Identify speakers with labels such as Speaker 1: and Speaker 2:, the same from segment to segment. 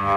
Speaker 1: It's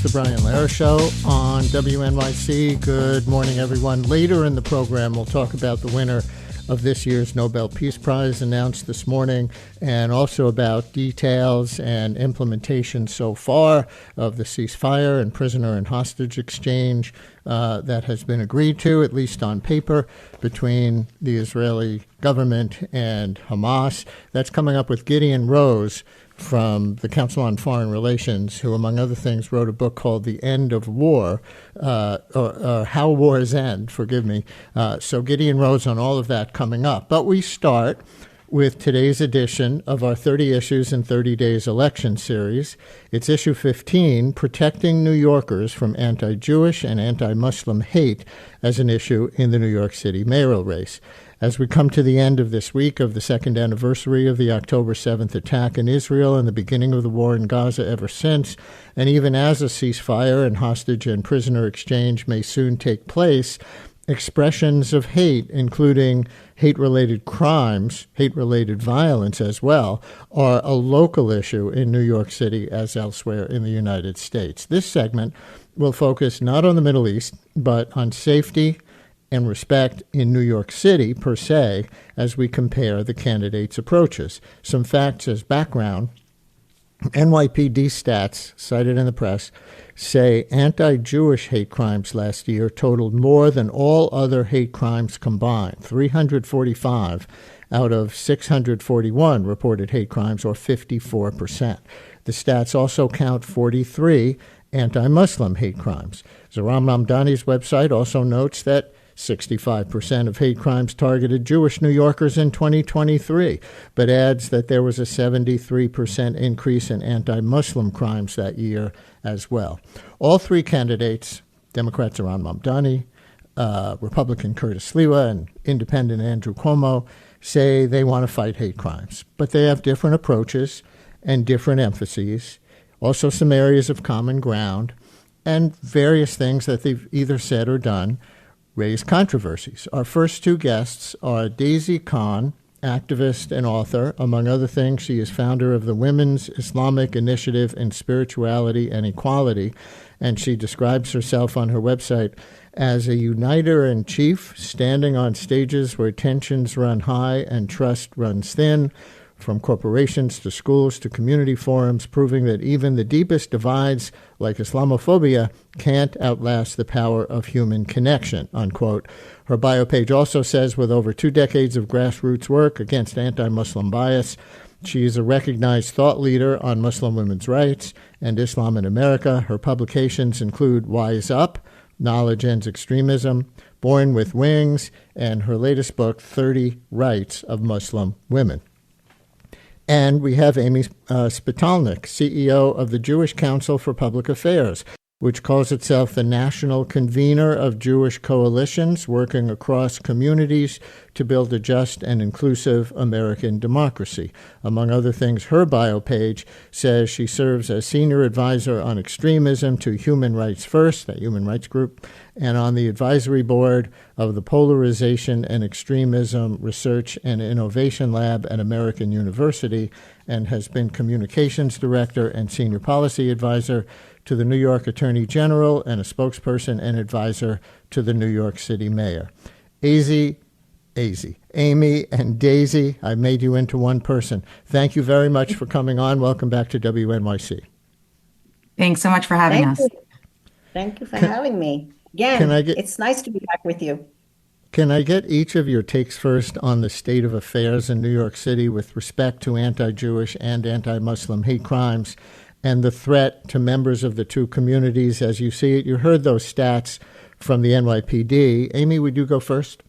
Speaker 1: the Brian Lehrer Show on WNYC. Good morning, everyone. Later in the program, we'll talk about the winner of this year's Nobel Peace Prize announced this morning, and also about details and implementation so far of the ceasefire and prisoner and hostage exchange that has been agreed to, at least on paper, between the Israeli government and Hamas. That's coming up with Gideon Rose from the Council on Foreign Relations, who, among other things, wrote a book called The End of War, or How Wars End, forgive me. So Gideon Rose on all of that coming up. But we start with today's edition of our 30 Issues in 30 Days election series. It's issue 15, Protecting New Yorkers from Anti-Jewish and Anti-Muslim Hate as an Issue in the New York City mayoral race. As we come to the end of this week of the second anniversary of the October 7th attack in Israel and the beginning of the war in Gaza ever since, and even as a ceasefire and hostage and prisoner exchange may soon take place, expressions of hate, including hate-related crimes, hate-related violence as well, are a local issue in New York City as elsewhere in the United States. This segment will focus not on the Middle East, but on safety and respect in New York City, per se, as we compare the candidates' approaches. Some facts as background. NYPD stats, cited in the press, say anti-Jewish hate crimes last year totaled more than all other hate crimes combined, 345 out of 641 reported hate crimes, or 54%. The stats also count 43 anti-Muslim hate crimes. Zohran Mamdani's website also notes that 65% of hate crimes targeted Jewish New Yorkers in 2023, but adds that there was a 73% increase in anti-Muslim crimes that year as well. All three candidates, Democrat Zohran Mamdani, Republican Curtis Sliwa, and Independent Andrew Cuomo, say they want to fight hate crimes, but they have different approaches and different emphases, also some areas of common ground, and various things that they've either said or done raise controversies. Our first two guests are Daisy Khan, activist and author. Among other things, she is founder of the Women's Islamic Initiative in Spirituality and Equality, and she describes herself on her website as a uniter-in-chief, standing on stages where tensions run high and trust runs thin, from corporations to schools to community forums, proving that even the deepest divides, like Islamophobia, can't outlast the power of human connection, unquote. Her bio page also says, with over 2 decades of grassroots work against anti-Muslim bias, she is a recognized thought leader on Muslim women's rights and Islam in America. Her publications include Wise Up, Knowledge Ends Extremism, Born with Wings, and her latest book, 30 Rights of Muslim Women. And we have Amy Spitalnick, CEO of the Jewish Council for Public Affairs, which calls itself the national convener of Jewish coalitions working across communities to build a just and inclusive American democracy. Among other things, her bio page says she serves as senior advisor on extremism to Human Rights First, that human rights group, and on the advisory board of the Polarization and Extremism Research and Innovation Lab at American University, and has been communications director and senior policy advisor to the New York Attorney General and a spokesperson and advisor to the New York City Mayor. Amy and Daisy, I made you into one person. Thank you very much for coming on. Welcome back to WNYC.
Speaker 2: Thanks so much for having us.
Speaker 3: Thank you for having me. Again, it's nice to be back with you.
Speaker 1: Can I get each of your takes first on the state of affairs in New York City with respect to anti-Jewish and anti-Muslim hate crimes and the threat to members of the two communities as you see it? You heard those stats from the NYPD. Amy, would you go first?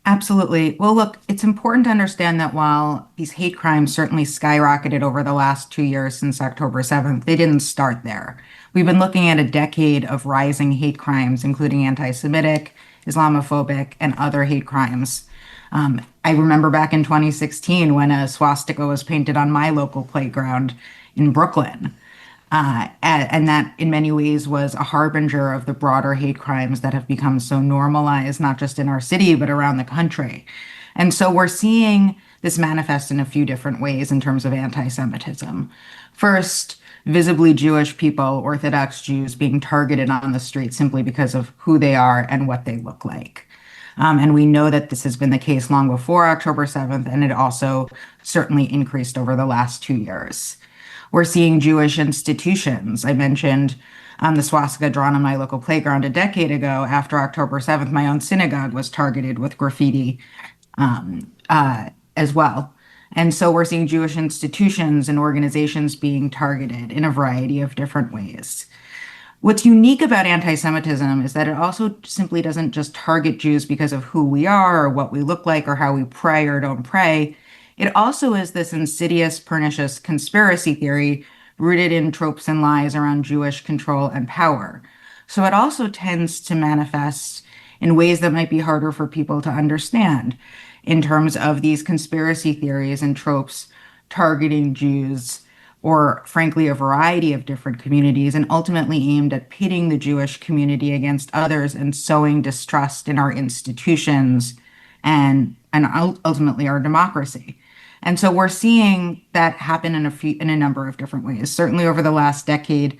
Speaker 2: Absolutely. Well, look, it's important to understand that while these hate crimes certainly skyrocketed over the last 2 years since October 7th, they didn't start there. We've been looking at a decade of rising hate crimes, including anti-Semitic, Islamophobic, and other hate crimes. I remember back in 2016 when a swastika was painted on my local playground in Brooklyn. And that in many ways was a harbinger of the broader hate crimes that have become so normalized, not just in our city, but around the country. And so we're seeing this manifest in a few different ways in terms of anti-Semitism. First, visibly Jewish people, Orthodox Jews, being targeted on the street simply because of who they are and what they look like. And we know that this has been the case long before October 7th, and it also certainly increased over the last 2 years. We're seeing Jewish institutions. I mentioned the swastika drawn on my local playground a decade ago. After October 7th, my own synagogue was targeted with graffiti as well. And so we're seeing Jewish institutions and organizations being targeted in a variety of different ways. What's unique about anti-Semitism is that it also simply doesn't just target Jews because of who we are or what we look like or how we pray or don't pray. It also is this insidious, pernicious conspiracy theory rooted in tropes and lies around Jewish control and power. So it also tends to manifest in ways that might be harder for people to understand in terms of these conspiracy theories and tropes targeting Jews or frankly, a variety of different communities, and ultimately aimed at pitting the Jewish community against others and sowing distrust in our institutions and ultimately our democracy. And so we're seeing that happen in a number of different ways. Certainly over the last decade,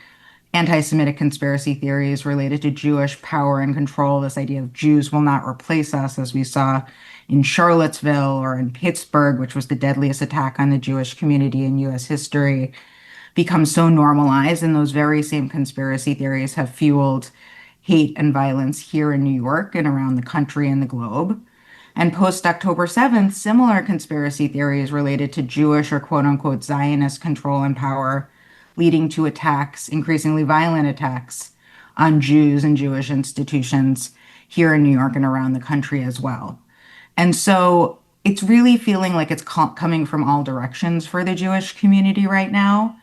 Speaker 2: anti-Semitic conspiracy theories related to Jewish power and control, this idea of Jews will not replace us, as we saw in Charlottesville or in Pittsburgh, which was the deadliest attack on the Jewish community in US history, become so normalized. And those very same conspiracy theories have fueled hate and violence here in New York and around the country and the globe. And post October 7th, similar conspiracy theories related to Jewish or quote unquote Zionist control and power, leading to attacks, increasingly violent attacks on Jews and Jewish institutions here in New York and around the country as well. And so it's really feeling like it's coming from all directions for the Jewish community right now.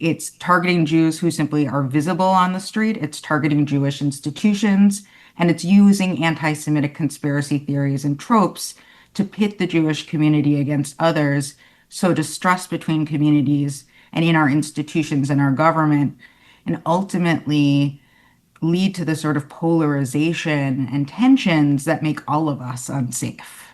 Speaker 2: It's targeting Jews who simply are visible on the street. It's targeting Jewish institutions, and it's using anti-Semitic conspiracy theories and tropes to pit the Jewish community against others. So distrust between communities and in our institutions and our government, and ultimately lead to the sort of polarization and tensions that make all of us unsafe.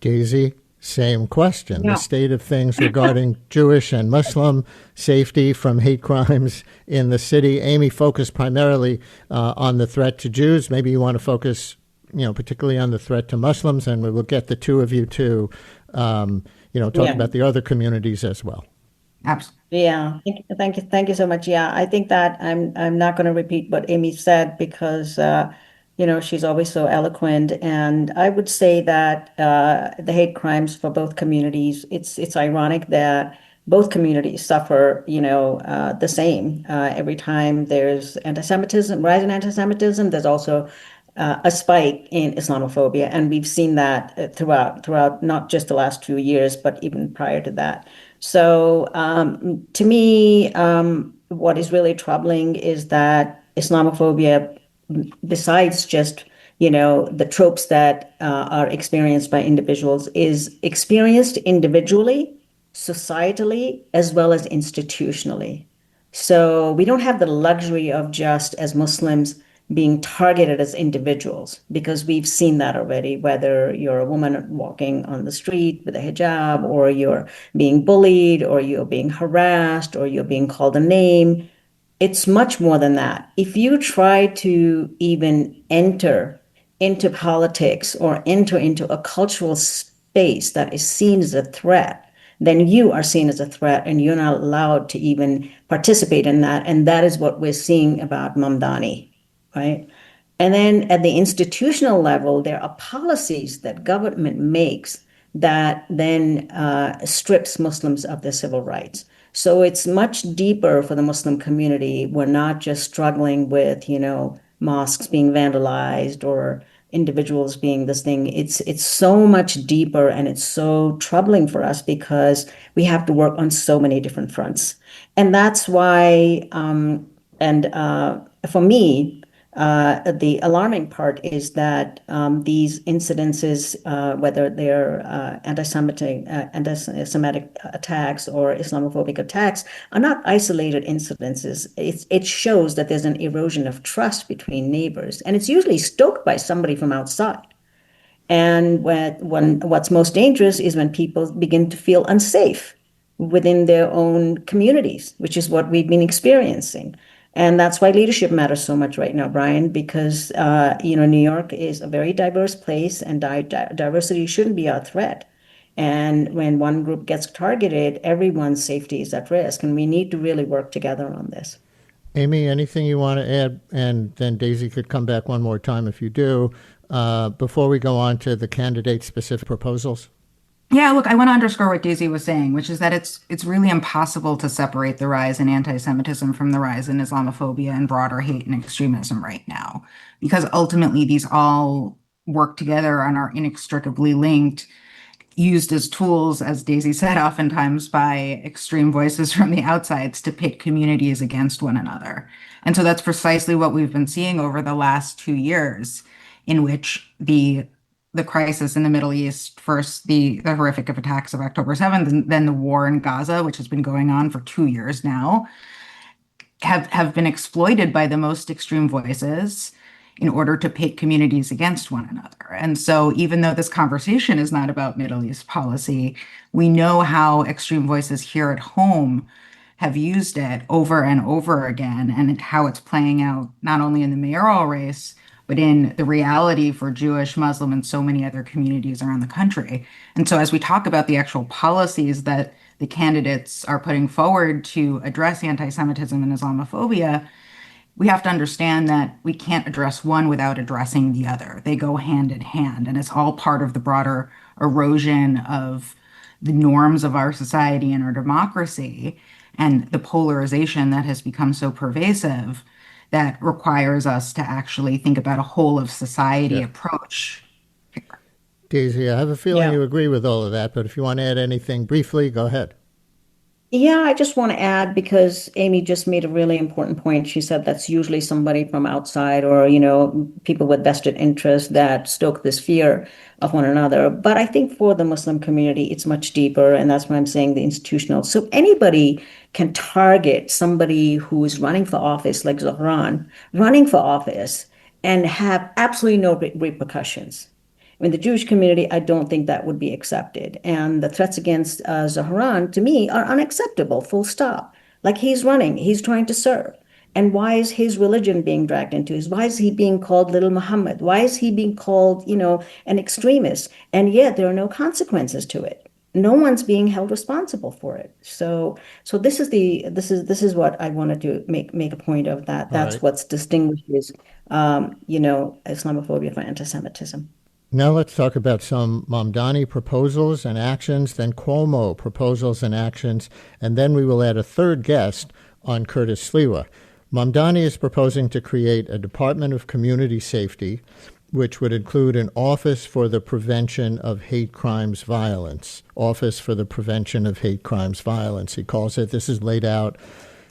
Speaker 1: Daisy, same question.
Speaker 3: Yeah.
Speaker 1: The state of things regarding Jewish and Muslim safety from hate crimes in the city. Amy focused primarily on the threat to Jews. Maybe you want to focus, particularly on the threat to Muslims, and we will get the two of you to, talk about the other communities as well.
Speaker 2: Absolutely.
Speaker 3: Yeah, thank you so much. Yeah, I think that I'm not going to repeat what Amy said because she's always so eloquent, and I would say that the hate crimes for both communities. It's ironic that both communities suffer, the same. Every time there's anti-Semitism, rise in anti-Semitism, there's also a spike in Islamophobia, and we've seen that throughout not just the last few years, but even prior to that. So to me, what is really troubling is that Islamophobia, besides just, the tropes that are experienced by individuals, is experienced individually, societally, as well as institutionally. So we don't have the luxury of just as Muslims being targeted as individuals, because we've seen that already, whether you're a woman walking on the street with a hijab, or you're being bullied, or you're being harassed, or you're being called a name. It's much more than that. If you try to even enter into politics or enter into a cultural space that is seen as a threat, then you are seen as a threat and you're not allowed to even participate in that. And that is what we're seeing about Mamdani. Right. And then at the institutional level, there are policies that government makes that then strips Muslims of their civil rights. So it's much deeper for the Muslim community. We're not just struggling with, mosques being vandalized or individuals being this thing. It's so much deeper, and it's so troubling for us because we have to work on so many different fronts. And that's why, for me, The alarming part is that these incidences, whether they're anti-Semitic attacks or Islamophobic attacks, are not isolated incidences. It shows that there's an erosion of trust between neighbors, and it's usually stoked by somebody from outside. And what's most dangerous is when people begin to feel unsafe within their own communities, which is what we've been experiencing. And that's why leadership matters so much right now, Brian, because New York is a very diverse place, and diversity shouldn't be our threat. And when one group gets targeted, everyone's safety is at risk, and we need to really work together on this.
Speaker 1: Amy, anything you want to add? And then Daisy could come back one more time if you do, before we go on to the candidate-specific proposals.
Speaker 2: Yeah, look, I want to underscore what Daisy was saying, which is that it's really impossible to separate the rise in anti-Semitism from the rise in Islamophobia and broader hate and extremism right now, because ultimately these all work together and are inextricably linked, used as tools, as Daisy said, oftentimes by extreme voices from the outsides to pit communities against one another. And so that's precisely what we've been seeing over the last 2 years, in which the crisis in the Middle East, first the horrific attacks of October 7th, and then the war in Gaza, which has been going on for 2 years now, have been exploited by the most extreme voices in order to pit communities against one another. And so even though this conversation is not about Middle East policy, we know how extreme voices here at home have used it over and over again, and how it's playing out not only in the mayoral race, but in the reality for Jewish, Muslim, and so many other communities around the country. And so as we talk about the actual policies that the candidates are putting forward to address anti-Semitism and Islamophobia, we have to understand that we can't address one without addressing the other. They go hand in hand, and it's all part of the broader erosion of the norms of our society and our democracy, and the polarization that has become so pervasive that requires us to actually think about a whole of society approach here.
Speaker 1: Daisy, I have a feeling
Speaker 3: Yeah.
Speaker 1: you agree with all of that, but if you want to add anything briefly, go ahead.
Speaker 3: Yeah, I just want to add because Amy just made a really important point. She said that's usually somebody from outside or, people with vested interest that stoke this fear of one another. But I think for the Muslim community, it's much deeper. And that's why I'm saying the institutional. So anybody can target somebody who is running for office, like Zohran, running for office and have absolutely no repercussions. In the Jewish community, I don't think that would be accepted. And the threats against Zohran, to me, are unacceptable, full stop. Like he's running, he's trying to serve. And why is his religion being dragged into this? Why is he being called Little Muhammad? Why is he being called, an extremist? And yet there are no consequences to it. No one's being held responsible for it. So this is what I wanted to make a point of that.
Speaker 1: All
Speaker 3: That's
Speaker 1: right.
Speaker 3: what distinguishes, Islamophobia from anti-Semitism.
Speaker 1: Now let's talk about some Mamdani proposals and actions, then Cuomo proposals and actions, and then we will add a third guest on Curtis Sliwa. Mamdani is proposing to create a Department of Community Safety, which would include an Office for the Prevention of Hate Crimes Violence. Office for the Prevention of Hate Crimes Violence, he calls it. This is laid out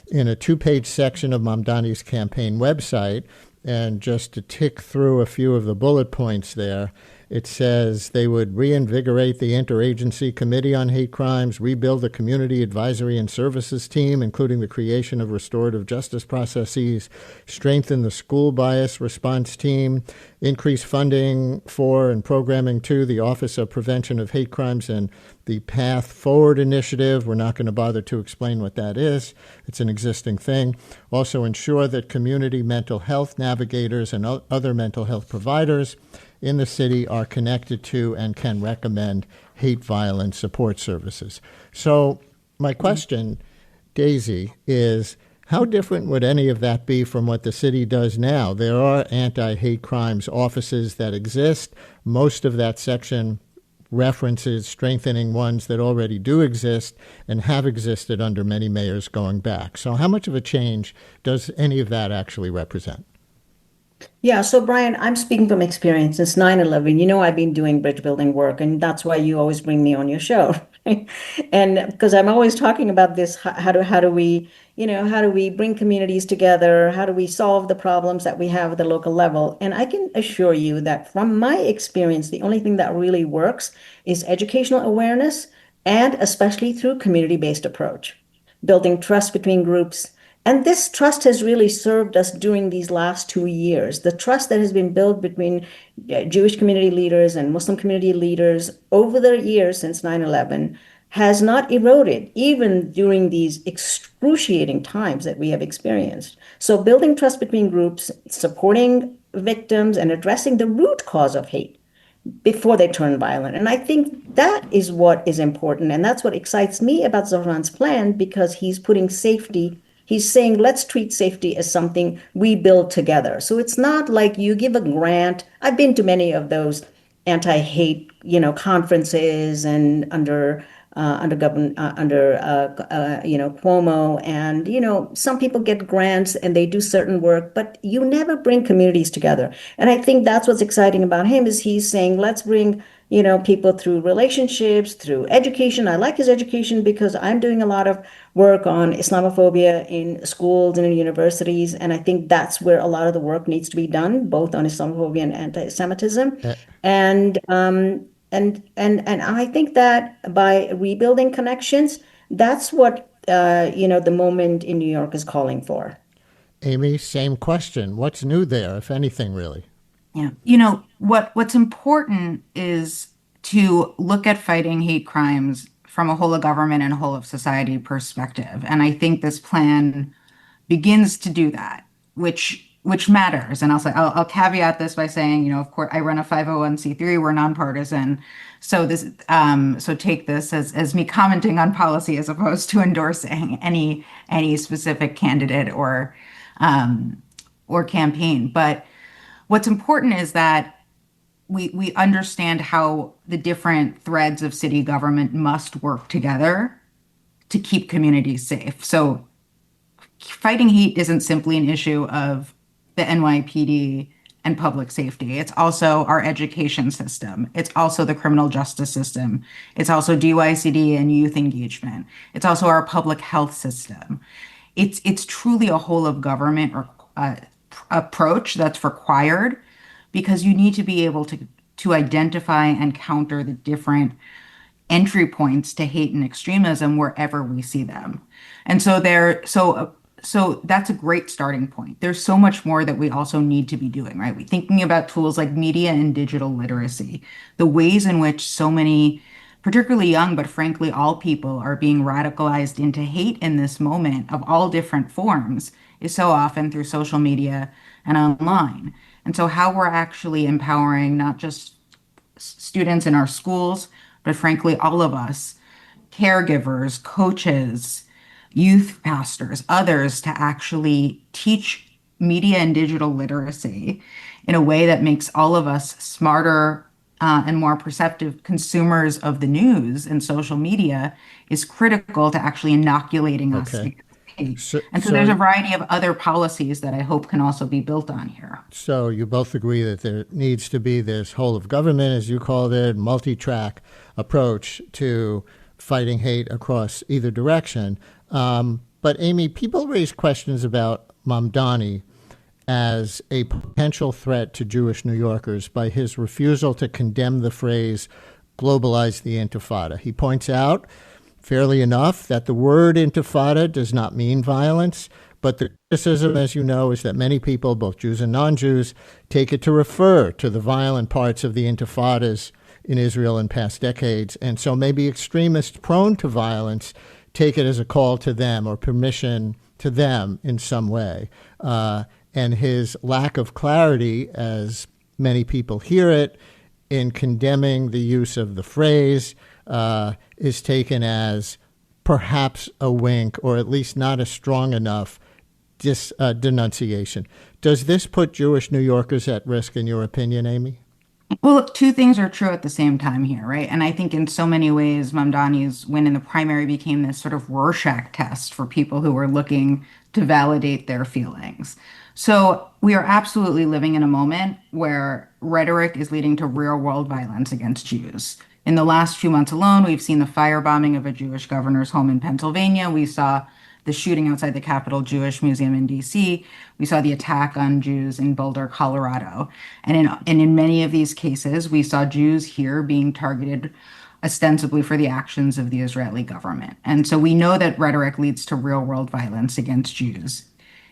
Speaker 1: in a 2-page section of Mamdani's campaign website. And just to tick through a few of the bullet points there, it says they would reinvigorate the Interagency Committee on Hate Crimes, rebuild the Community Advisory and Services Team, including the creation of restorative justice processes, strengthen the School Bias Response Team, increase funding for and programming to the Office of Prevention of Hate Crimes and the Path Forward Initiative. We're not going to bother to explain what that is. It's an existing thing. Also ensure that community mental health navigators and other mental health providers in the city are connected to and can recommend hate violence support services. So my question, Daisy, is how different would any of that be from what the city does now? There are anti-hate crimes offices that exist. Most of that section references strengthening ones that already do exist and have existed under many mayors going back. So how much of a change does any of that actually represent?
Speaker 3: Yeah, so Brian, I'm speaking from experience since 9/11. I've been doing bridge building work, and that's why you always bring me on your show. And because I'm always talking about this, how do we, how do we bring communities together? How do we solve the problems that we have at the local level? And I can assure you that from my experience, the only thing that really works is educational awareness, and especially through community-based approach, building trust between groups. And this trust has really served us during these last 2 years. The trust that has been built between Jewish community leaders and Muslim community leaders over the years since 9/11 has not eroded, even during these excruciating times that we have experienced. So building trust between groups, supporting victims, and addressing the root cause of hate before they turn violent. And I think that is what is important. And that's what excites me about Zohran's plan, because he's putting safety, he's saying, let's treat safety as something we build together. So it's not like you give a grant. I've been to many of those anti-hate, conferences and under government under Cuomo, and some people get grants and they do certain work, but you never bring communities together. And I think that's what's exciting about him, is he's saying, let's bring people through relationships, through education. I like his education because I'm doing a lot of work on Islamophobia in schools and in universities, and I think that's where a lot of the work needs to be done, both on Islamophobia and anti-Semitism.
Speaker 1: Uh,
Speaker 3: And and I think that by rebuilding connections, that's what the moment in New York is calling for.
Speaker 1: Amy, same question. What's new there, if anything, really?
Speaker 2: Yeah. What's important is to look at fighting hate crimes from a whole of government and a whole of society perspective. And I think this plan begins to do that, which matters. And I'll caveat this by saying, of course, I run a 501(c)(3. We're nonpartisan, so so take this as me commenting on policy as opposed to endorsing any specific candidate or campaign. But what's important is that we understand how the different threads of city government must work together to keep communities safe. So fighting hate isn't simply an issue of the NYPD and public safety. It's also our education system. It's also the criminal justice system. It's also DYCD and youth engagement. It's also our public health system. It's truly a whole of government approach that's required, because you need to be able to identify and counter the different entry points to hate and extremism wherever we see them. And so that's a great starting point. There's so much more that we also need to be doing, right? We're thinking about tools like media and digital literacy, the ways in which so many, particularly young, but frankly, all people are being radicalized into hate in this moment of all different forms is so often through social media and online. And so how we're actually empowering not just students in our schools, but frankly, all of us, caregivers, coaches, youth pastors, others, to actually teach media and digital literacy in a way that makes all of us smarter and more perceptive consumers of the news and social media is critical to actually inoculating us
Speaker 1: Okay.
Speaker 2: against hate.
Speaker 1: So,
Speaker 2: And so
Speaker 1: so,
Speaker 2: there's a variety of other policies that I hope can also be built on here.
Speaker 1: so you both agree that there needs to be this whole of government, as you called it, multi-track approach to fighting hate across either direction. But Amy, people raise questions about Mamdani as a potential threat to Jewish New Yorkers by his refusal to condemn the phrase globalize the Intifada. He points out, fairly enough, that the word Intifada does not mean violence, but the criticism, as you know, is that many people, both Jews and non-Jews, take it to refer to the violent parts of the Intifadas in Israel in past decades. And so maybe extremists prone to violence take it as a call to them or permission to them in some way. And his lack of clarity, as many people hear it, in condemning the use of the phrase is taken as perhaps a wink, or at least not a strong enough denunciation. Does this put Jewish New Yorkers at risk, in your opinion, Amy?
Speaker 2: Well, look, two things are true at the same time here, right? And I think in so many ways, Mamdani's win in the primary became this sort of Rorschach test for people who were looking to validate their feelings. So we are absolutely living in a moment where rhetoric is leading to real world violence against Jews In the last few months alone, we've seen the firebombing of a Jewish governor's home in Pennsylvania. We saw the shooting outside the Capitol Jewish Museum in DC. We saw the attack on Jews in Boulder, Colorado. And in many of these cases, we saw Jews here being targeted ostensibly for the actions of the Israeli government. And so we know that rhetoric leads to real world violence against Jews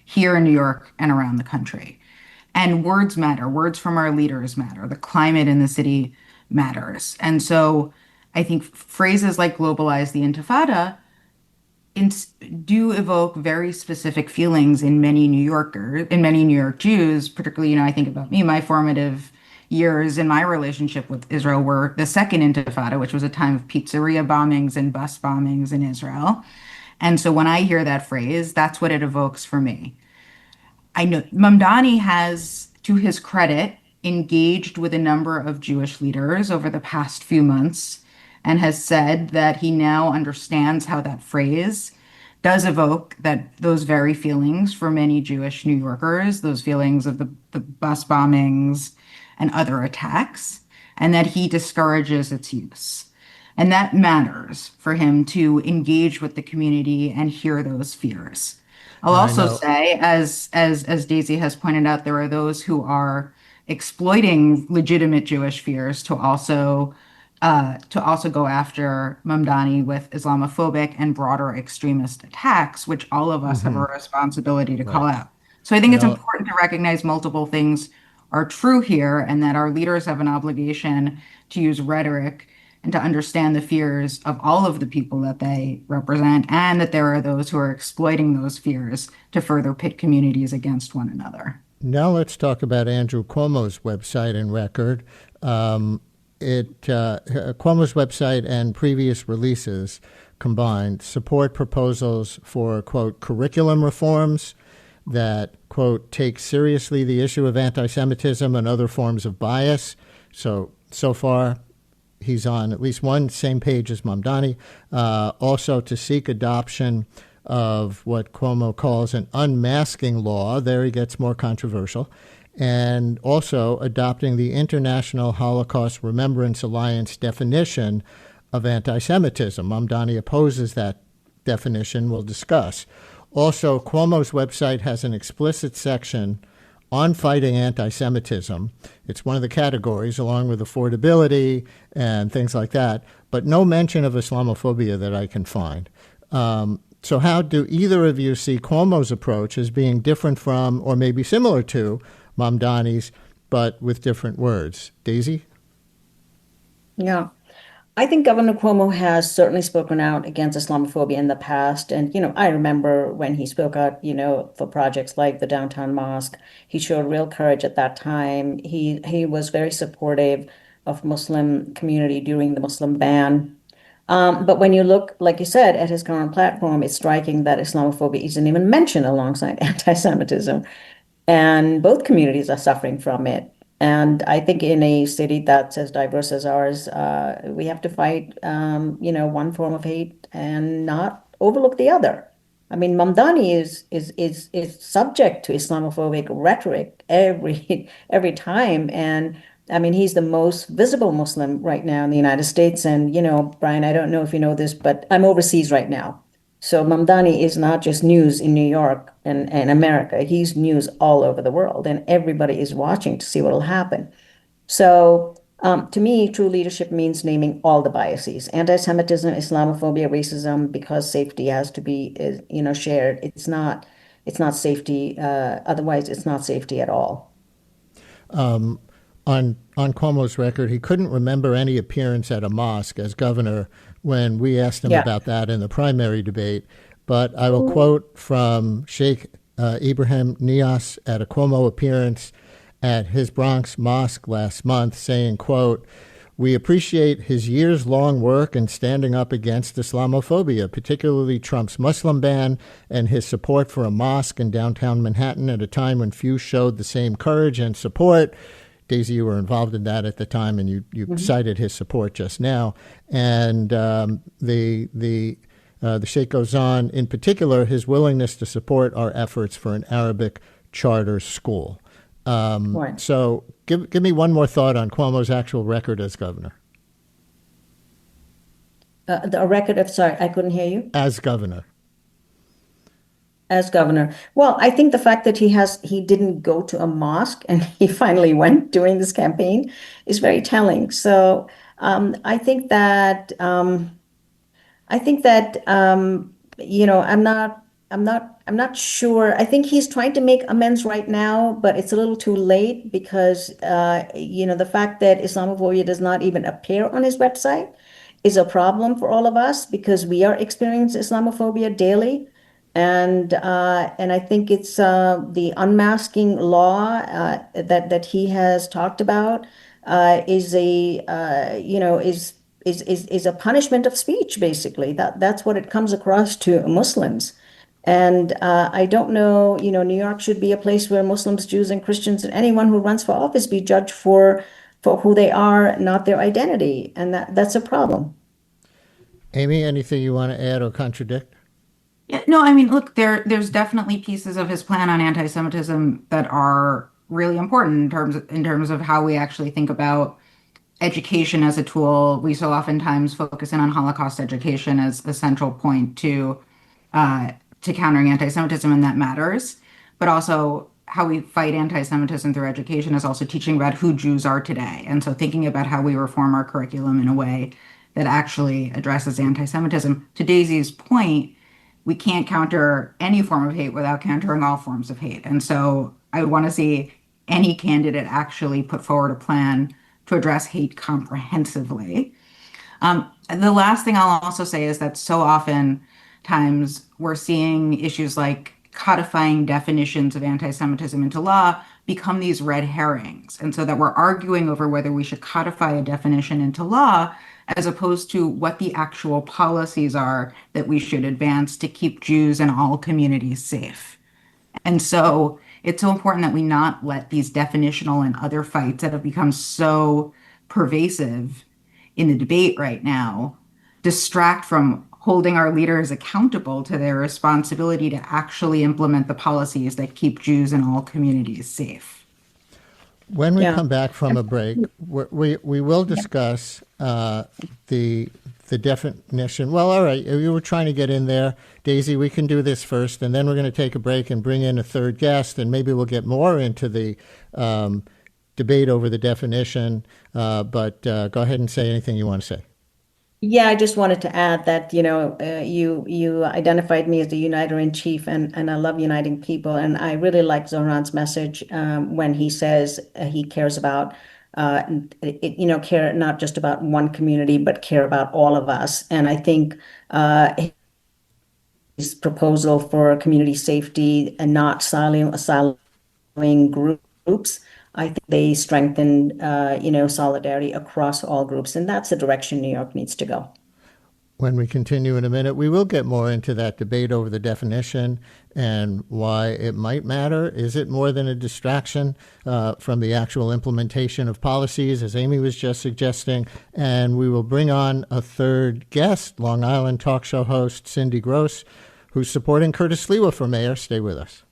Speaker 2: here in New York and around the country. And words matter. Words from our leaders matter. The climate in the city matters. And so I think phrases like globalize the Intifada do evoke very specific feelings in many New Yorkers, in many New York Jews, particularly, I think about me, my formative years in my relationship with Israel were the second Intifada, which was a time of pizzeria bombings and bus bombings in Israel. And so when I hear that phrase, that's what it evokes for me. I know Mamdani has, to his credit, engaged with a number of Jewish leaders over the past few months and has said that he now understands how that phrase does evoke those very feelings for many Jewish New Yorkers, those feelings of the bus bombings and other attacks, and that he discourages its use. And that matters for him to engage with the community and hear those fears. I'll also say, as Daisy has pointed out, there are those who are exploiting legitimate Jewish fears to also go after Mamdani with Islamophobic and broader extremist attacks, which all of us have a responsibility to call out. So I think it's important to recognize multiple things are true here, and that our leaders have an obligation to use rhetoric and to understand the fears of all of the people that they represent, and that there are those who are exploiting those fears to further pit communities against one another.
Speaker 1: Now let's talk about Andrew Cuomo's website and record. Cuomo's website and previous releases combined support proposals for, quote, curriculum reforms that, quote, take seriously the issue of anti-Semitism and other forms of bias. So far, he's on at least one same page as Mamdani. Also to seek adoption of what Cuomo calls an unmasking law. There he gets more controversial. And also adopting the International Holocaust Remembrance Alliance definition of anti-Semitism. Mamdani opposes that definition, we'll discuss. Also, Cuomo's website has an explicit section on fighting anti-Semitism. It's one of the categories, along with affordability and things like that, but no mention of Islamophobia that I can find. So how do either of you see Cuomo's approach as being different from, or maybe similar to, Mamdani's, but with different words? Daisy?
Speaker 3: Yeah. I think Governor Cuomo has certainly spoken out against Islamophobia in the past. And, I remember when he spoke out, for projects like the downtown mosque, he showed real courage at that time. He was very supportive of Muslim community during the Muslim ban. But when you look, like you said, at his current platform, it's striking that Islamophobia isn't even mentioned alongside anti-Semitism. And both communities are suffering from it. And I think in a city that's as diverse as ours, we have to fight, one form of hate and not overlook the other. I mean, Mamdani is subject to Islamophobic rhetoric every time, and I mean, he's the most visible Muslim right now in the United States. And Brian, I don't know if you know this, but I'm overseas right now. So Mamdani is not just news in New York and America. He's news all over the world, and everybody is watching to see what will happen. So to me, true leadership means naming all the biases: anti-Semitism, Islamophobia, racism, because safety has to be, shared. It's not safety. Otherwise, it's not safety at all.
Speaker 1: On Cuomo's record, he couldn't remember any appearance at a mosque as governor when we asked him about that in the primary debate. But I will quote from Sheikh Ibrahim Niass at a Cuomo appearance at his Bronx mosque last month, saying, quote, "We appreciate his years-long work in standing up against Islamophobia, particularly Trump's Muslim ban and his support for a mosque in downtown Manhattan at a time when few showed the same courage and support." Daisy, you were involved in that at the time, and you cited his support just now. And the Sheikh goes on, in particular, his willingness to support our efforts for an Arabic charter school.
Speaker 3: Right.
Speaker 1: So give me one more thought on Cuomo's actual record as governor.
Speaker 3: The record of, sorry, I couldn't hear you.
Speaker 1: as governor?
Speaker 3: As governor. Well, I think the fact that he didn't go to a mosque and he finally went during this campaign is very telling. So I think that I'm not sure. I think he's trying to make amends right now, but it's a little too late because the fact that Islamophobia does not even appear on his website is a problem for all of us because we are experiencing Islamophobia daily. And I think it's the unmasking law that he has talked about is a is a punishment of speech, basically. That's what it comes across to Muslims. And I don't know, New York should be a place where Muslims, Jews, and Christians, and anyone who runs for office be judged for who they are, not their identity. And that's a problem.
Speaker 1: Amy, anything you want to add or contradict?
Speaker 2: Yeah, no, I mean, look, there's definitely pieces of his plan on anti-Semitism that are really important in terms of how we actually think about education as a tool. We so oftentimes focus in on Holocaust education as a central point to countering anti-Semitism, and that matters. But also, how we fight anti-Semitism through education is also teaching about who Jews are today. And so, thinking about how we reform our curriculum in a way that actually addresses anti-Semitism. To Daisy's point, we can't counter any form of hate without countering all forms of hate. And so, I would want to see any candidate actually put forward a plan to address hate comprehensively. The last thing I'll also say is that so often times we're seeing issues like codifying definitions of anti-Semitism into law become these red herrings. And so that we're arguing over whether we should codify a definition into law as opposed to what the actual policies are that we should advance to keep Jews and all communities safe. And so it's so important that we not let these definitional and other fights that have become so pervasive in the debate right now distract from holding our leaders accountable to their responsibility to actually implement the policies that keep Jews and all communities safe.
Speaker 1: When we
Speaker 3: Yeah.
Speaker 1: come back from a break, we will discuss the definition. Well, all right, you were trying to get in there. Daisy, we can do this first, and then we're going to take a break and bring in a third guest, and maybe we'll get more into the debate over the definition. But go ahead and say anything you want to say.
Speaker 3: Yeah, I just wanted to add that, you identified me as the uniter in chief, and I love uniting people. And I really like Zohran's message when he says he cares about, care not just about one community, but care about all of us. And I think his proposal for community safety and not siloing groups, I think they strengthen, solidarity across all groups. And that's the direction New York needs to go.
Speaker 1: When we continue in a minute, we will get more into that debate over the definition and why it might matter. Is it more than a distraction from the actual implementation of policies, as Amy was just suggesting? And we will bring on a third guest, Long Island talk show host Cindy Gross, who's supporting Curtis Sliwa for mayor. Stay with us.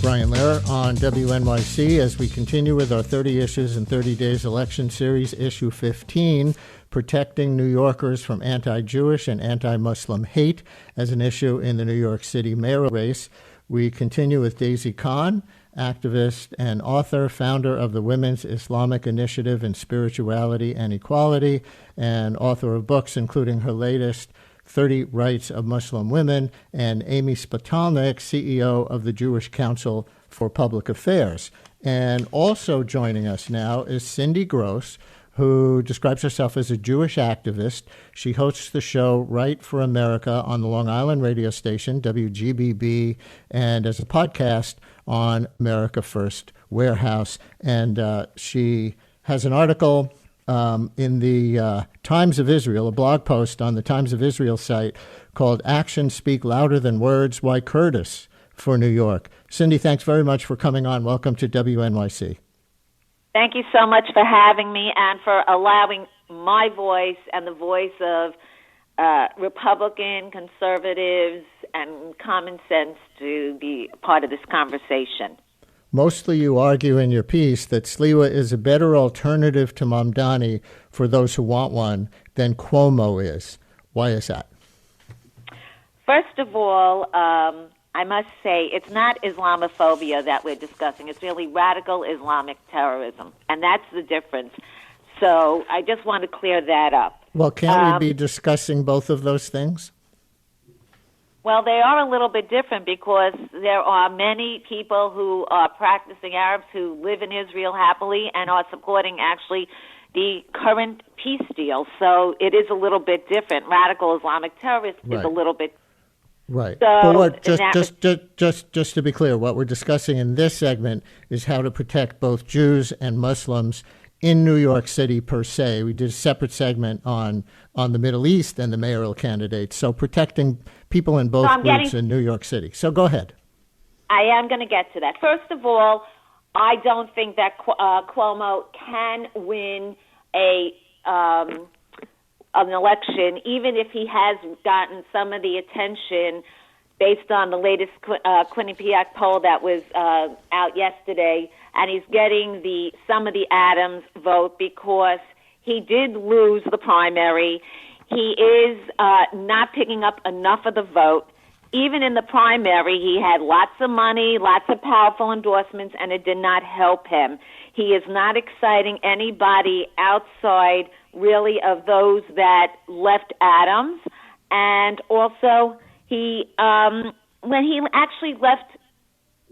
Speaker 1: Brian Lehrer on WNYC as we continue with our 30 Issues in 30 Days election series, issue 15, Protecting New Yorkers from Anti-Jewish and Anti-Muslim Hate as an issue in the New York City mayoral race. We continue with Daisy Khan, activist and author, founder of the Women's Islamic Initiative in Spirituality and Equality, and author of books including her latest, 30 Rights of Muslim Women, and Amy Spitalnick, CEO of the Jewish Council for Public Affairs. And also joining us now is Cindy Gross, who describes herself as a Jewish activist. She hosts the show Right for America on the Long Island radio station, WGBB, and as a podcast on America First Warehouse. And she has an article in the Times of Israel, a blog post on the Times of Israel site called Actions Speak Louder Than Words, Why Curtis for New York. Cindy, thanks very much for coming on. Welcome to WNYC.
Speaker 4: Thank you so much for having me and for allowing my voice and the voice of Republican, conservatives, and common sense to be part of this conversation.
Speaker 1: Mostly you argue in your piece that Sliwa is a better alternative to Mamdani for those who want one than Cuomo is. Why is that?
Speaker 4: First of all, I must say it's not Islamophobia that we're discussing. It's really radical Islamic terrorism, and that's the difference. So I just want to clear that up.
Speaker 1: Well, can't we be discussing both of those things?
Speaker 4: Well, they are a little bit different because there are many people who are practicing Arabs who live in Israel happily and are supporting actually the current peace deal. So it is a little bit different. Radical Islamic terrorist is a little bit.
Speaker 1: Right.
Speaker 4: So
Speaker 1: but just to be clear, what we're discussing in this segment is how to protect both Jews and Muslims in New York City per se. We did a separate segment on the Middle East and the mayoral candidates. So protecting people in both groups in New York City. So go ahead.
Speaker 4: I am going to get to that. First of all, I don't think that Cuomo can win an election, even if he has gotten some of the attention based on the latest Quinnipiac poll that was out yesterday, and he's getting some of the Adams vote because he did lose the primary. He is not picking up enough of the vote. Even in the primary, he had lots of money, lots of powerful endorsements, and it did not help him. He is not exciting anybody outside, really, of those that left Adams. And also, when he actually left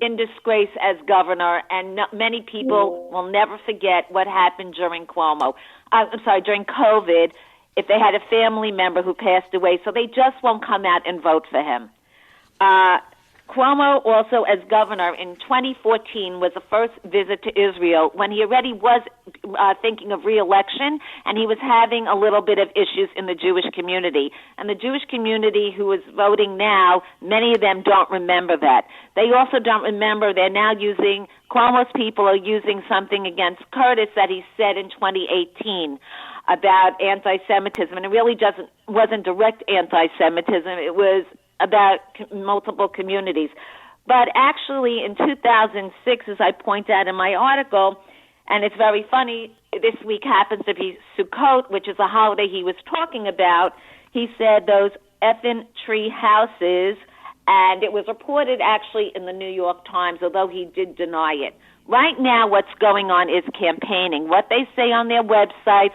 Speaker 4: in disgrace as governor, and many people will never forget what happened during during COVID, if they had a family member who passed away, so they just won't come out and vote for him. Cuomo also, as governor in 2014, was the first visit to Israel when he already was thinking of re-election, and he was having a little bit of issues in the Jewish community. And the Jewish community who is voting now, many of them don't remember that. They also don't remember they're now Cuomo's people are using something against Curtis that he said in 2018 about anti-Semitism, and it really wasn't direct anti-Semitism. It was about multiple communities. But actually, in 2006, as I point out in my article, and it's very funny, this week happens to be Sukkot, which is a holiday he was talking about. He said those effing tree houses, and it was reported actually in the New York Times, although he did deny it. Right now, what's going on is campaigning. What they say on their websites,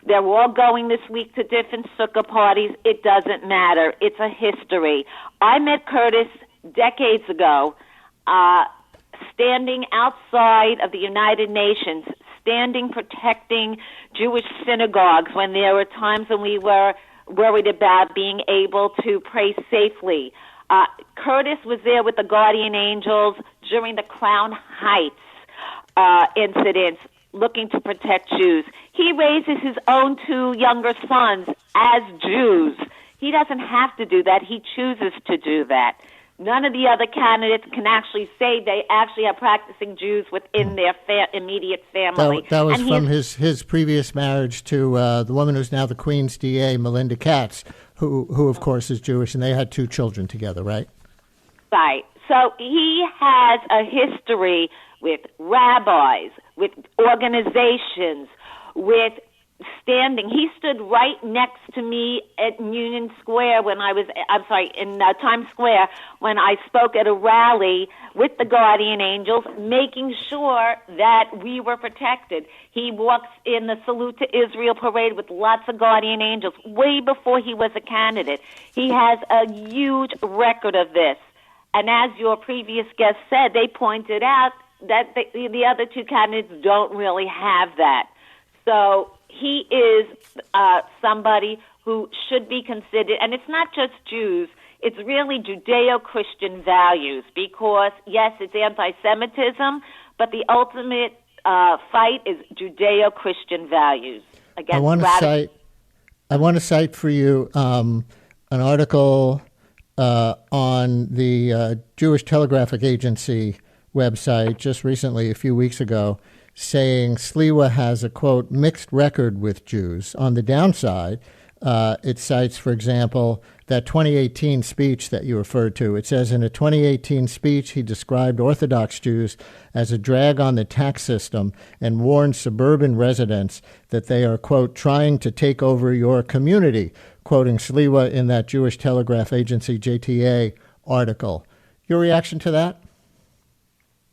Speaker 4: they're all going this week to different sukkah parties. It doesn't matter. It's a history. I met Curtis decades ago, standing outside of the United Nations, standing protecting Jewish synagogues when there were times when we were worried about being able to pray safely. Curtis was there with the Guardian Angels during the Crown Heights incidents, looking to protect Jews. He raises his own two younger sons as Jews. He doesn't have to do that. He chooses to do that. None of the other candidates can actually say they actually are practicing Jews within their immediate family.
Speaker 1: That was from his previous marriage to the woman who's now the Queen's DA, Melinda Katz, who of course is Jewish, and they had two children together, right?
Speaker 4: Right. So he has a history with rabbis, with organizations, with standing. He stood right next to me at Union Square in Times Square when I spoke at a rally with the Guardian Angels, making sure that we were protected. He walks in the Salute to Israel parade with lots of Guardian Angels way before he was a candidate. He has a huge record of this. And as your previous guest said, they pointed out that the other two candidates don't really have that. So he is somebody who should be considered, and it's not just Jews, it's really Judeo-Christian values, because, yes, it's anti-Semitism, but the ultimate fight is Judeo-Christian values.
Speaker 1: I want to cite for you an article on the Jewish Telegraphic Agency website just recently, a few weeks ago, saying Sliwa has a, quote, mixed record with Jews. On the downside, it cites, for example, that 2018 speech that you referred to. It says, in a 2018 speech, he described Orthodox Jews as a drag on the tax system and warned suburban residents that they are, quote, trying to take over your community, quoting Sliwa in that Jewish telegraph agency JTA article. Your reaction to that?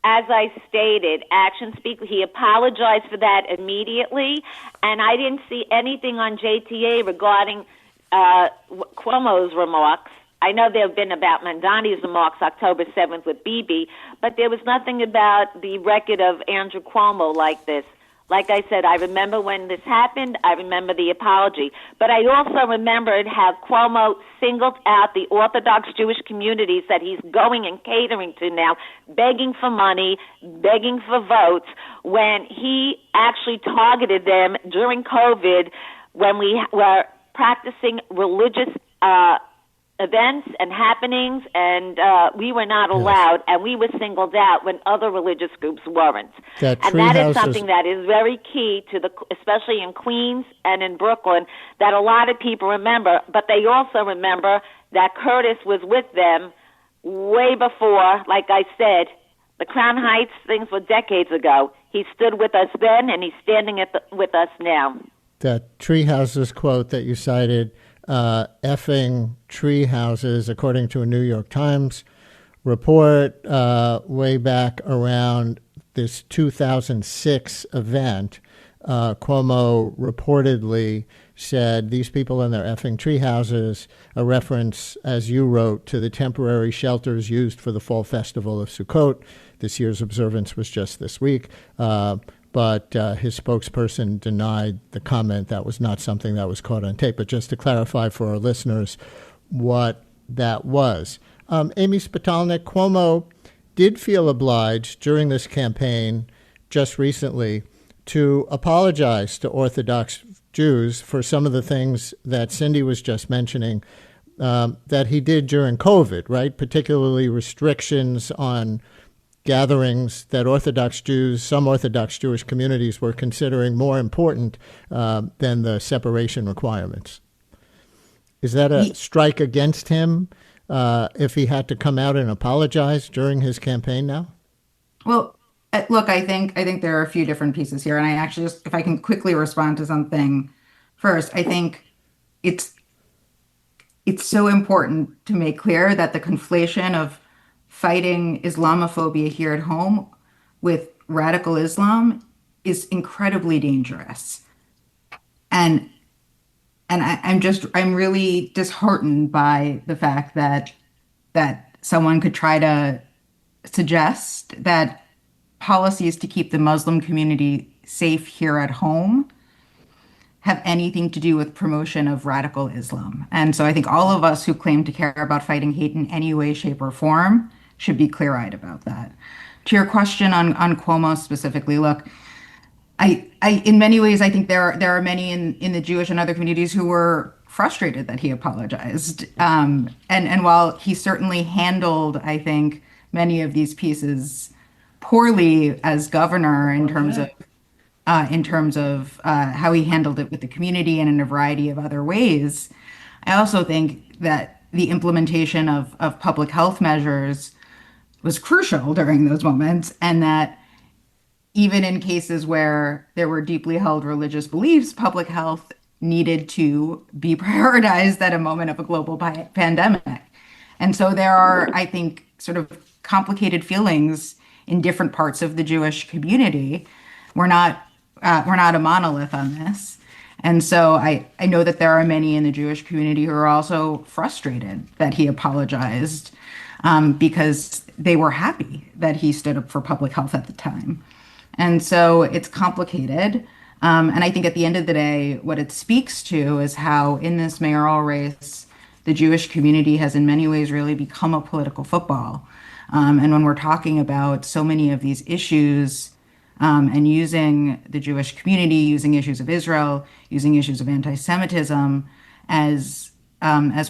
Speaker 4: As I stated, actions speak. He apologized for that immediately, and I didn't see anything on JTA regarding Cuomo's remarks. I know there have been about Mamdani's remarks October 7th with Bibi, but there was nothing about the record of Andrew Cuomo like this. Like I said, I remember when this happened. I remember the apology. But I also remembered how Cuomo singled out the Orthodox Jewish communities that he's going and catering to now, begging for money, begging for votes, when he actually targeted them during COVID when we were practicing religious events and happenings, and we were not allowed, and we were singled out when other religious groups weren't. And that is something that is very key to especially in Queens and in Brooklyn, that a lot of people remember, but they also remember that Curtis was with them way before, like I said, the Crown Heights things were decades ago. He stood with us then, and he's standing with us now.
Speaker 1: That tree houses quote that you cited, effing tree houses, according to a New York Times report way back around this 2006 event. Cuomo reportedly said these people in their effing tree houses, a reference, as you wrote, to the temporary shelters used for the fall festival of Sukkot. This year's observance was just this week. But his spokesperson denied the comment. That was not something that was caught on tape. But just to clarify for our listeners what that was. Amy Spitalnick, Cuomo did feel obliged during this campaign just recently to apologize to Orthodox Jews for some of the things that Cindy was just mentioning that he did during COVID, right? Particularly restrictions on gatherings that some Orthodox Jewish communities were considering more important than the separation requirements. Is that a strike against him if he had to come out and apologize during his campaign now?
Speaker 2: Well, look, I think there are a few different pieces here, and I actually just, if I can quickly respond to something first, I think it's so important to make clear that the conflation of fighting Islamophobia here at home with radical Islam is incredibly dangerous. And I'm really disheartened by the fact that someone could try to suggest that policies to keep the Muslim community safe here at home have anything to do with promotion of radical Islam. And so I think all of us who claim to care about fighting hate in any way, shape, or form should be clear-eyed about that. To your question on Cuomo specifically, look, I in many ways, I think there are many in the Jewish and other communities who were frustrated that he apologized. And while he certainly handled, I think, many of these pieces poorly as governor in terms of how he handled it with the community and in a variety of other ways, I also think that the implementation of public health measures was crucial during those moments, and that even in cases where there were deeply held religious beliefs, public health needed to be prioritized at a moment of a global pandemic. And so there are, I think, sort of complicated feelings in different parts of the Jewish community. We're not a monolith on this. And so I know that there are many in the Jewish community who are also frustrated that he apologized because they were happy that he stood up for public health at the time. And so it's complicated. And I think at the end of the day, what it speaks to is how in this mayoral race, the Jewish community has in many ways really become a political football. And when we're talking about so many of these issues and using the Jewish community, using issues of Israel, using issues of anti-Semitism as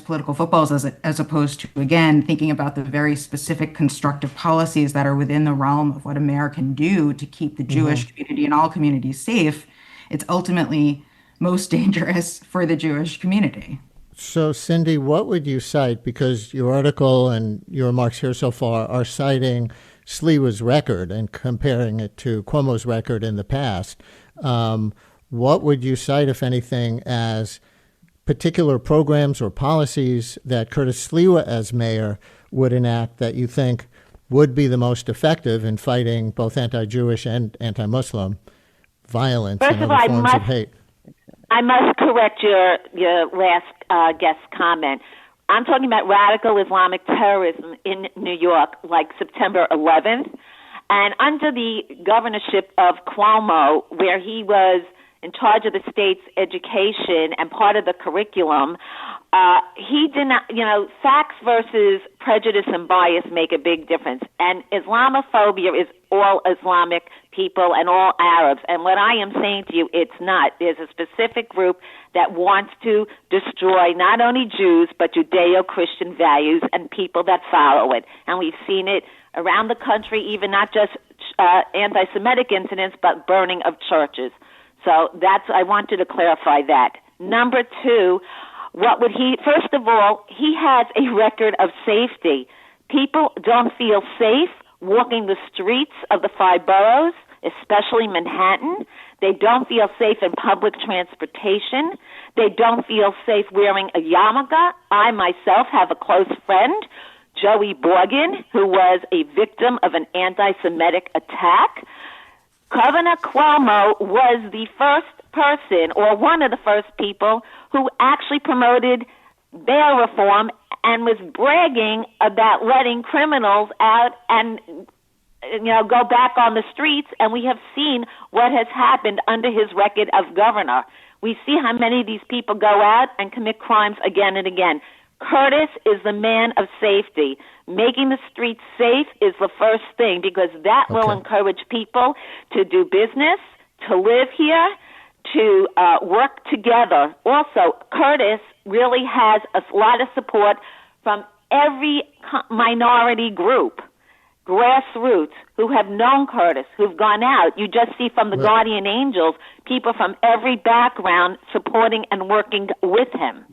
Speaker 2: political footballs, as opposed to, again, thinking about the very specific constructive policies that are within the realm of what a mayor can do to keep the Jewish community and all communities safe, it's ultimately most dangerous for the Jewish community.
Speaker 1: So, Cindy, what would you cite? Because your article and your remarks here so far are citing Sliwa's record and comparing it to Cuomo's record in the past. What would you cite, if anything, as particular programs or policies that Curtis Sliwa as mayor would enact that you think would be the most effective in fighting both anti-Jewish and anti-Muslim violence and other forms of hate?
Speaker 4: I must correct your last guest comment. I'm talking about radical Islamic terrorism in New York, like September 11th. And under the governorship of Cuomo, where he was in charge of the state's education and part of the curriculum, he did not, facts versus prejudice and bias make a big difference. And Islamophobia is all Islamic people and all Arabs. And what I am saying to you, it's not. There's a specific group that wants to destroy not only Jews, but Judeo-Christian values and people that follow it. And we've seen it around the country, even not just anti-Semitic incidents, but burning of churches. So I wanted to clarify that. Number two, first of all, he has a record of safety. People don't feel safe walking the streets of the 5 boroughs, especially Manhattan. They don't feel safe in public transportation. They don't feel safe wearing a yarmulke. I myself have a close friend, Joey Borgen, who was a victim of an anti-Semitic attack. Governor Cuomo was the first person, or one of the first people, who actually promoted bail reform and was bragging about letting criminals out and go back on the streets. And we have seen what has happened under his record of governor. We see how many of these people go out and commit crimes again and again. Curtis is the man of safety. Making the streets safe is the first thing, because that will encourage people to do business, to live here, to work together. Also, Curtis really has a lot of support from every minority group, grassroots, who have known Curtis, who've gone out. You just see from the Guardian Angels, people from every background supporting and working with him.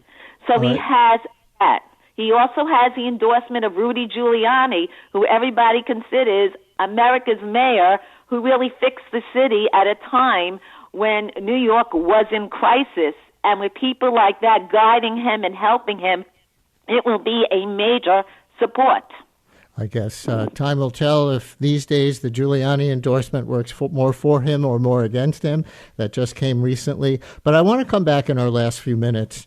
Speaker 4: So he has that. He also has the endorsement of Rudy Giuliani, who everybody considers America's mayor, who really fixed the city at a time when New York was in crisis. And with people like that guiding him and helping him, it will be a major support.
Speaker 1: I guess time will tell if these days the Giuliani endorsement works more for him or more against him. That just came recently. But I want to come back in our last few minutes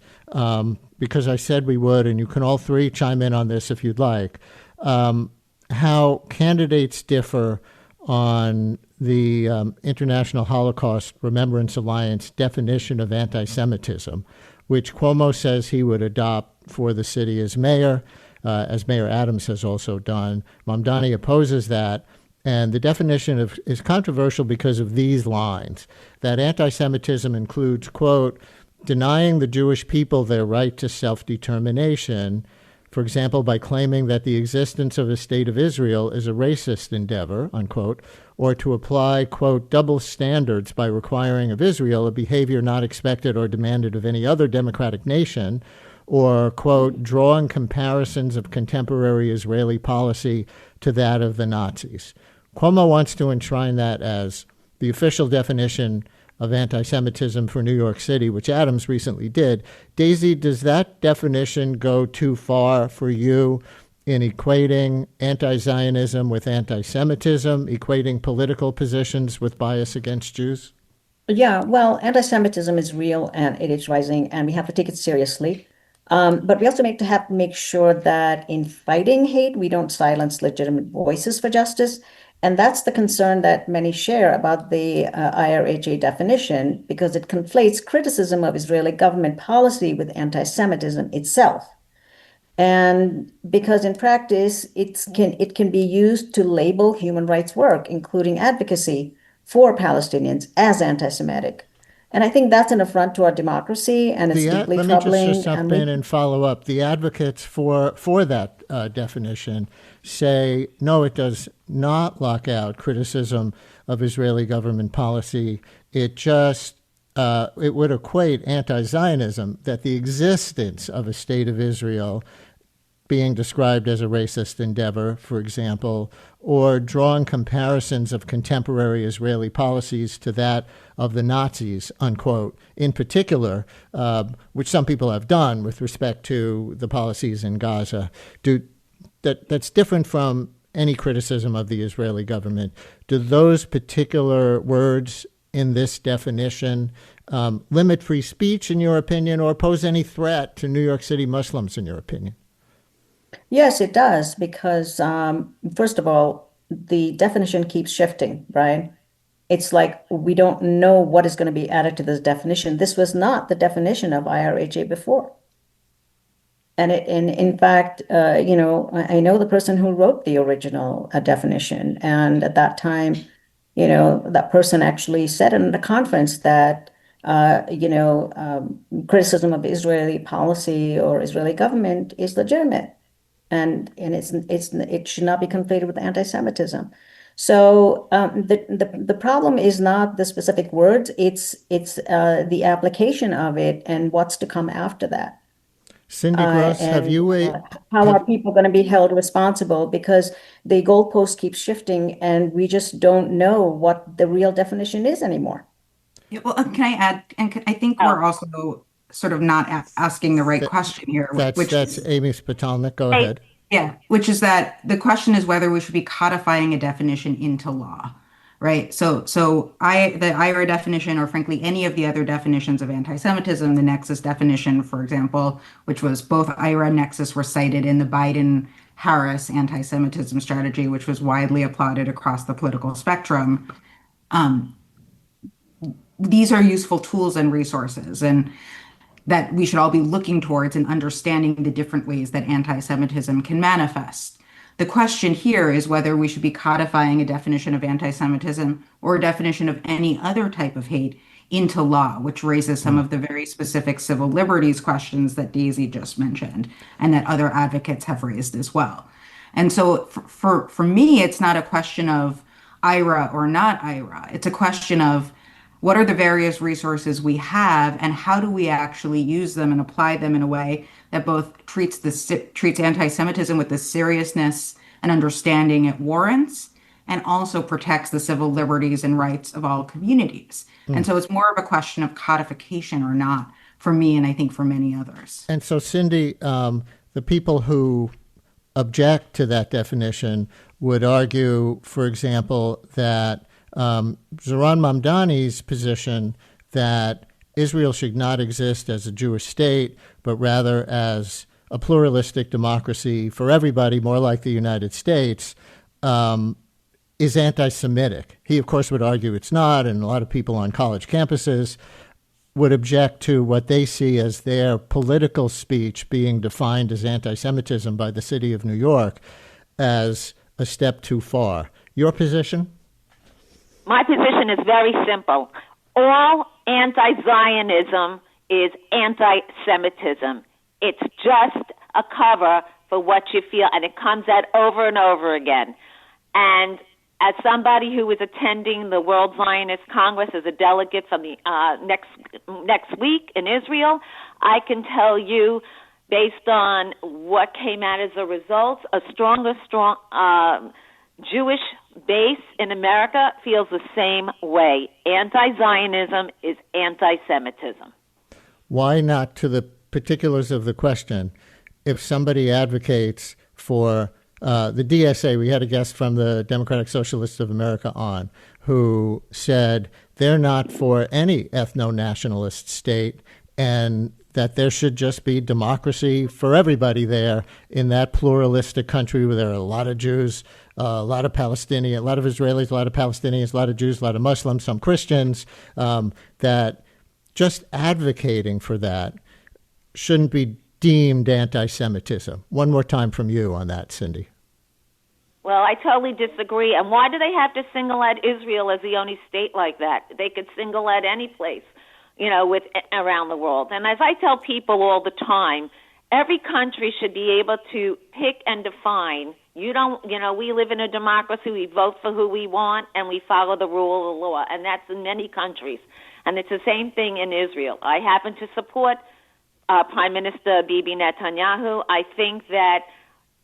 Speaker 1: because I said we would, and you can all three chime in on this if you'd like, how candidates differ on the International Holocaust Remembrance Alliance definition of anti-Semitism, which Cuomo says he would adopt for the city as mayor Adams has also done. Mamdani opposes that. And the definition is controversial because of these lines, that anti-Semitism includes, quote, denying the Jewish people their right to self-determination, for example, by claiming that the existence of a state of Israel is a racist endeavor, unquote, or to apply, quote, double standards by requiring of Israel a behavior not expected or demanded of any other democratic nation, or, quote, drawing comparisons of contemporary Israeli policy to that of the Nazis. Cuomo wants to enshrine that as the official definition of anti-Semitism for New York City, which Adams recently did. Daisy, does that definition go too far for you in equating anti-Zionism with anti-Semitism, equating political positions with bias against Jews?
Speaker 3: Yeah, well, anti-Semitism is real and it is rising, and we have to take it seriously. But we also have to make sure that in fighting hate, we don't silence legitimate voices for justice. And that's the concern that many share about the IRHA definition, because it conflates criticism of Israeli government policy with anti-Semitism itself. And because in practice, it can be used to label human rights work, including advocacy for Palestinians, as anti-Semitic. And I think that's an affront to our democracy, and it's deeply troubling.
Speaker 1: Let me just jump in and follow up. The advocates for that definition say, no, it does not lock out criticism of Israeli government policy. It just it would equate anti-Zionism, that the existence of a state of Israel being described as a racist endeavor, for example, or drawing comparisons of contemporary Israeli policies to that of the Nazis, unquote, in particular, which some people have done with respect to the policies in Gaza. That's different from any criticism of the Israeli government. Do those particular words in this definition limit free speech, in your opinion, or pose any threat to New York City Muslims, in your opinion?
Speaker 3: Yes, it does, because first of all, the definition keeps shifting, right? It's like we don't know what is going to be added to this definition. This was not the definition of IRHA before. And in fact, I know the person who wrote the original definition. And at that time, that person actually said in the conference that, criticism of Israeli policy or Israeli government is legitimate. And it should not be conflated with anti-Semitism. So the problem is not the specific words; it's the application of it and what's to come after that.
Speaker 1: Cindy Gross,
Speaker 3: How are people going to be held responsible? Because the goalpost keeps shifting, and we just don't know what the real definition is anymore.
Speaker 2: Yeah, well, can I add? And I think we're also sort of not asking the right question here.
Speaker 1: That's Amy Spitalnick. Go ahead.
Speaker 2: Yeah, which is that the question is whether we should be codifying a definition into law, right? So the IRA definition, or frankly, any of the other definitions of anti-Semitism, the Nexus definition, for example, which was both IRA and Nexus were cited in the Biden-Harris anti-Semitism strategy, which was widely applauded across the political spectrum. These are useful tools and resources, and that we should all be looking towards and understanding the different ways that anti-Semitism can manifest. The question here is whether we should be codifying a definition of anti-Semitism or a definition of any other type of hate into law, which raises some of the very specific civil liberties questions that Daisy just mentioned and that other advocates have raised as well. And so for me, it's not a question of IRA or not IRA. It's a question of what are the various resources we have, and how do we actually use them and apply them in a way that both treats anti-Semitism with the seriousness and understanding it warrants, and also protects the civil liberties and rights of all communities. And so it's more of a question of codification or not for me, and I think for many others.
Speaker 1: And so, Cindy, the people who object to that definition would argue, for example, that Zohran Mamdani's position that Israel should not exist as a Jewish state, but rather as a pluralistic democracy for everybody, more like the United States, is anti-Semitic. He, of course, would argue it's not, and a lot of people on college campuses would object to what they see as their political speech being defined as anti-Semitism by the city of New York as a step too far. Your position?
Speaker 4: My position is very simple. All anti-Zionism is anti-Semitism. It's just a cover for what you feel, and it comes out over and over again. And as somebody who is attending the World Zionist Congress as a delegate from the next week in Israel, I can tell you, based on what came out as a result, a strong Jewish base in America feels the same way. Anti-Zionism is anti-Semitism.
Speaker 1: Why not, to the particulars of the question, if somebody advocates for the DSA, we had a guest from the Democratic Socialists of America on, who said they're not for any ethno-nationalist state and that there should just be democracy for everybody there in that pluralistic country where there are a lot of Jews, a lot of Palestinians, a lot of Israelis, a lot of Palestinians, a lot of Jews, a lot of Muslims, some Christians, that just advocating for that shouldn't be deemed anti-Semitism. One more time from you on that, Cindy.
Speaker 4: Well, I totally disagree. And why do they have to single out Israel as the only state like that? They could single out any place, with around the world. And as I tell people all the time, every country should be able to pick and define. We live in a democracy. We vote for who we want, and we follow the rule of the law. And that's in many countries. And it's the same thing in Israel. I happen to support Prime Minister Bibi Netanyahu. I think that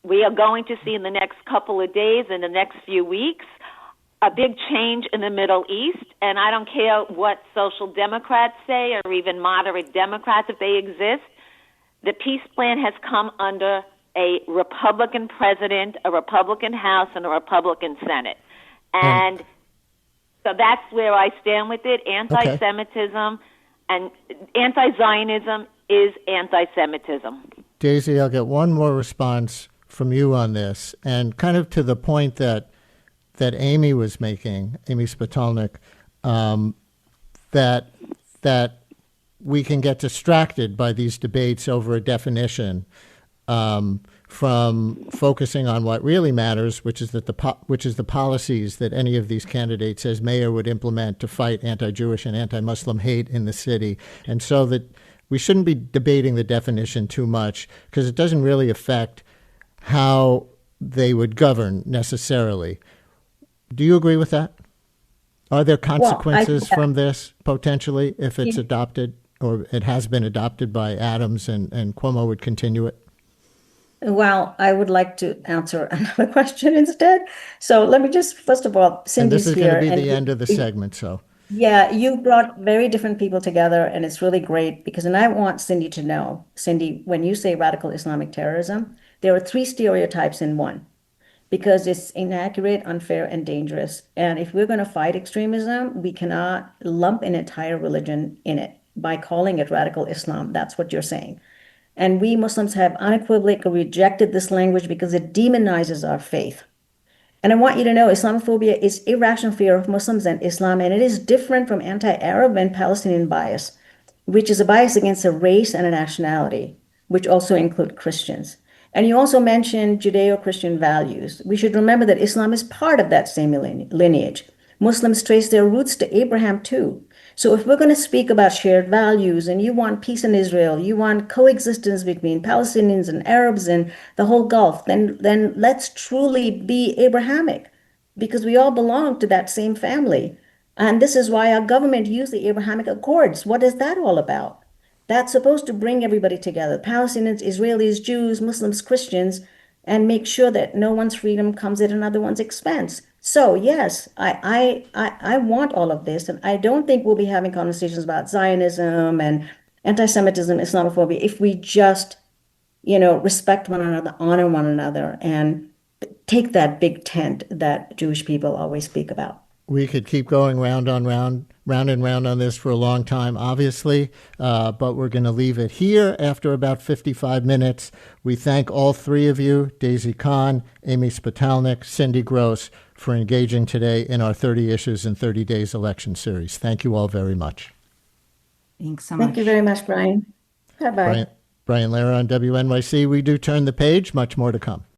Speaker 4: we are going to see in the next couple of days, in the next few weeks, a big change in the Middle East. And I don't care what social democrats say or even moderate Democrats, if they exist. The peace plan has come under a Republican president, a Republican House, and a Republican Senate. And so that's where I stand with it. Anti-Semitism and anti-Zionism is anti-Semitism.
Speaker 1: Daisy, I'll get one more response from you on this, and kind of to the point that Amy was making, Amy Spitalnick, that we can get distracted by these debates over a definition from focusing on what really matters, which is the policies that any of these candidates as mayor would implement to fight anti-Jewish and anti-Muslim hate in the city, and so that we shouldn't be debating the definition too much because it doesn't really affect how they would govern necessarily. Do you agree with that? Are there consequences from this potentially if it's adopted, or it has been adopted by Adams and Cuomo would continue it?
Speaker 3: Well, I would like to answer another question instead. So let me just, first of all, Cindy's here.
Speaker 1: And this is going to be the end of the segment, so.
Speaker 3: Yeah, you brought very different people together, and it's really great because, and I want Cindy to know, Cindy, when you say radical Islamic terrorism, there are 3 stereotypes in one, because it's inaccurate, unfair, and dangerous. And if we're going to fight extremism, we cannot lump an entire religion in it by calling it radical Islam. That's what you're saying. And we Muslims have unequivocally rejected this language because it demonizes our faith. And I want you to know Islamophobia is irrational fear of Muslims and Islam, and it is different from anti-Arab and Palestinian bias, which is a bias against a race and a nationality, which also include Christians. And you also mentioned Judeo-Christian values. We should remember that Islam is part of that same lineage. Muslims trace their roots to Abraham too. So if we're going to speak about shared values and you want peace in Israel, you want coexistence between Palestinians and Arabs and the whole Gulf, then let's truly be Abrahamic, because we all belong to that same family. And this is why our government used the Abrahamic Accords. What is that all about? That's supposed to bring everybody together, Palestinians, Israelis, Jews, Muslims, Christians, and make sure that no one's freedom comes at another one's expense. So yes, I want all of this, and I don't think we'll be having conversations about Zionism and anti-Semitism, Islamophobia, if we just, respect one another, honor one another, and take that big tent that Jewish people always speak about.
Speaker 1: We could keep going round and round on this for a long time, obviously, but we're going to leave it here after about 55 minutes. We thank all 3 of you, Daisy Kahn, Amy Spitalnick, Cindy Gross, for engaging today in our 30 Issues in 30 Days election series. Thank you all very much.
Speaker 2: Thanks so much.
Speaker 3: Thank you very much, Brian. Bye-bye.
Speaker 1: Brian Lehrer on WNYC. We do turn the page. Much more to come.